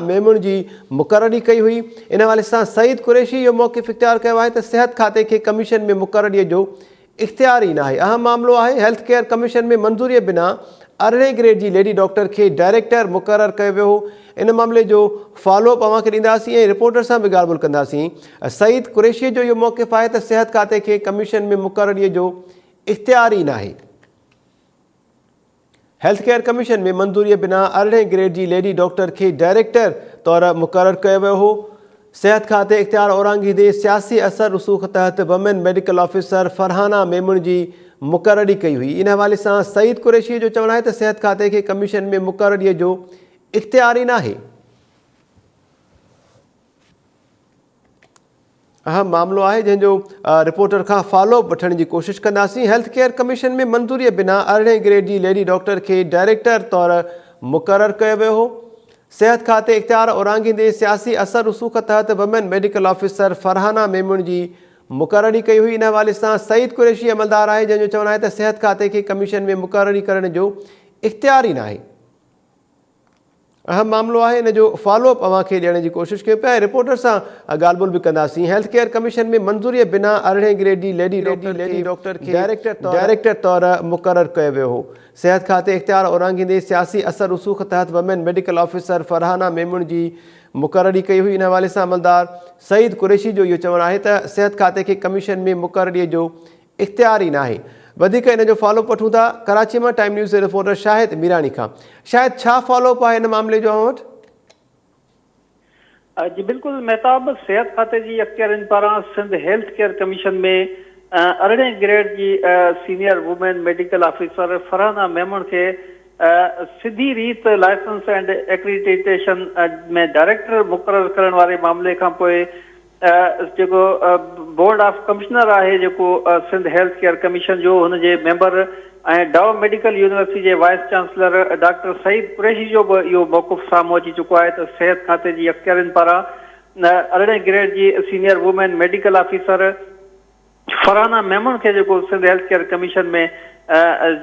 मेमून जी मुक़ररी कई हुई। इन हवाले सां सईद कुरैशी इहो मौक़िफ़ इख्तियार कयो आहे त सिहत खाते खे कमीशन में मुक़ररीअ जो इख्तियार ई न आहे। अहम मामिलो आहे, हेल्थ केयर कमीशन में मंज़ूरीअ बिना 18 ग्रेड जी लेडी डॉक्टर खे डायरेक्टर मुक़ररु कयो वियो हो। इन मामले जो फॉलोअप अव्हांखे ॾींदासीं ऐं रिपोर्टर सां बि ॻाल्हि ॿोल कंदासीं। सईद कुरैशीअ जो इहो मौक़िफ़ आहे त सिहत खाते खे कमीशन में मुक़ररीअ जो इख्तियार ई न आहे। हेल्थ केयर कमीशन में मंज़ूरीअ बिना 18 ग्रेड जी लेडी डॉक्टर खे डायरेक्टर तौरु मुक़ररु कयो वियो हो। सिहत खाते इख्तियार औरंगी दे सियासी असर रसूख़ तहत women medical officer Farhana Memon जी मुक़ररी कई हुई। इन हवाले सां सईद कुरैशी जो चवणु आहे त सिहत खाते खे कमीशन में मुक़ररीअ जो इख्तियार ई न आहे। अहम मामिलो आहे जंहिंजो रिपोर्टर खां फॉलोअप वठण जी कोशिशि कंदासीं। हेल्थ केयर कमीशन में मंज़ूरीअ बिना 18 ग्रेड जी लेडी डॉक्टर खे डायरेक्टर तौरु मुक़ररु कयो वियो हो। सिहत खाते इख्तियार औरंगी दे सियासी असर रसूख़ तहत women medical officer Farhana Memon जी मुक़ररी कई हुई। इन हवाले सां सईद कुरैशी अमलदार आहे जंहिंजो चवणु आहे त सिहत खाते खे कमीशन में मुक़ररी करण जो इख्तियार ई न आहे। अहम मामिलो आहे, इन जो फॉलोअप अव्हांखे ॾियण जी कोशिशि कयूं पिया ऐं रिपोर्टर सां ॻाल्हि ॿोल बि कंदासीं। हेल्थ केयर कमीशन में मंज़ूरीअ बिना 18 ग्रेड जी लेडी डॉक्टर खे डायरेक्टर तौरु मुक़ररु कयो वियो हो। सिहत खाते इख्तियार औरंगी दे सियासी असर रसूख़ तहत women medical officer Farhana Memon जी मुक़ररी कई हुई। इन हवाले सां अमलदार सईद कुरैशी जो इहो चवणु आहे त सिहत खाते खे कमीशन में मुक़ररीअ जो इख्तियार ई न आहे। वधीक इन जो फॉलोअप वठूं था कराची मां टाइम न्यूज़ रिपोर्टर शाहिद मीरानी खां। शाहिद, छा फॉलोअप आहे इन मामले जो अव्हां वटि? जी बिल्कुलु महताब, सिहत खाते जी अख्तियारनि पारां सिंध हेल्थ केयर कमीशन में 18 ग्रेड जी senior women medical officer Farhana Memon खे सिधी रीत लाइसेंस एंड एक्रीडिटेशन में डायरेक्टर मुक़ररु करण वारे मामले खां पोइ जेको बोर्ड ऑफ कमिश्नर आहे जेको सिंध हेल्थ केयर कमीशन जो, हुनजे मेंबर ऐं डाउ मेडिकल यूनिवर्सिटी जे vice chancellor doctor Saeed Qureshi जो बि इहो मौक़िफ़ साम्हूं अची चुको आहे त सिहत खाते जी अख्तियारनि पारां 18 ग्रेड जी senior women medical officer Farhana Memon खे जेको सिंध हेल्थ केयर कमीशन में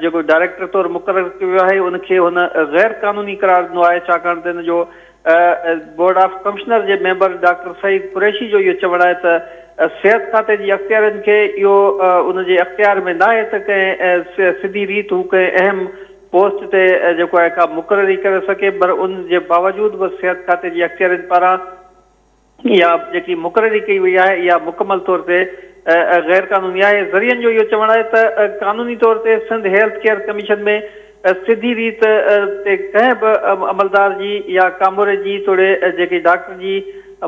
जेको डायरेक्टर तौरु मुक़ररु कयो वियो आहे, उनखे हुन गैर कानूनी करार ॾिनो आहे, छाकाणि त हिन जो बोर्ड ऑफ कमिश्नर जे मेंबर डॉक्टर सईद कुरैशी जो इहो चवणु आहे त सिहत खाते जी अख्तियारनि खे इहो उनजे अख्तियार में न आहे त कंहिं सिधी रीत हू कंहिं अहम पोस्ट ते जेको आहे का मुक़ररी करे सघे, पर उन जे बावजूदि बि सिहत खाते जी अख्तियारनि पारां इहा जेकी मुक़ररी कई वई आहे इहा मुकमल तौर ते गैर कानूनी आहे। ज़रियनि जो इहो चवणु आहे त कानूनी तौर ते सिंध हेल्थ केयर कमीशन में सिधी रीत ते कंहिं बि अमलदार जी या कामोरे जी तोड़े जेकी डॉक्टर जी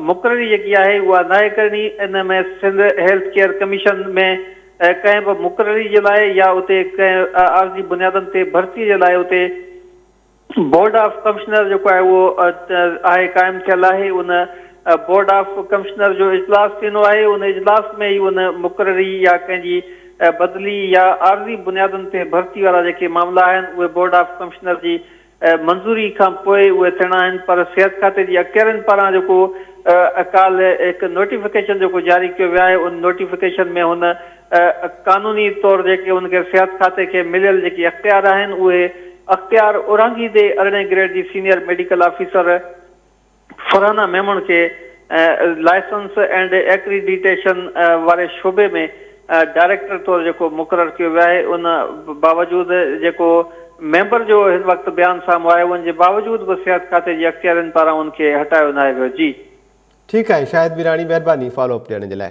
मुक़ररी जेकी आहे उहा नाहे करणी। इन में सिंध हेल्थ केयर कमीशन में कंहिं बि मुक़ररी जे लाइ या उते कंहिं आर्ज़ी बुनियादनि ते भर्ती जे लाइ उते बोर्ड ऑफ कमिश्नर जेको आहे उहो आहे क़ाइमु थियलु आहे। उन बोर्ड ऑफ कमिश्नर जो इजलास थींदो आहे, उन इजलास में ई उन मुक़ररी या कंहिंजी बदली या आर्ज़ी बुनियादनि ते भर्ती वारा जेके मामला आहिनि उहे बोर्ड ऑफ कमिश्नर जी मंज़ूरी खां पोइ उहे थियणा आहिनि। पर सिहत खाते जी अख्तियारनि पारां जेको काल हिकु नोटिफिकेशन जेको जारी कयो वियो आहे, उन नोटिफिकेशन में हुन कानूनी तौरु जेके हुनखे सिहत खाते खे मिलियल जेके अख्तियार आहिनि उहे अख्तियार औरंगी दे 18 ग्रेड जी senior medical officer Farhana Memon खे लाइसेंस एंड एक्रीडिटेशन वारे शोबे में डायरेक्टर तौरु जेको मुक़ररु कयो वियो आहे, उन बावजूदि जेको मेंबर जो हिन वक़्तु बयानु साम्हूं आयो उनजे बावजूदि बि सिहत खाते जी अख्तियारनि पारां उनखे हटायो न आहे वियो। जी ठीकु आहे शाहिद मीरानी, महिरबानी फॉलोअप ॾियण जे लाइ।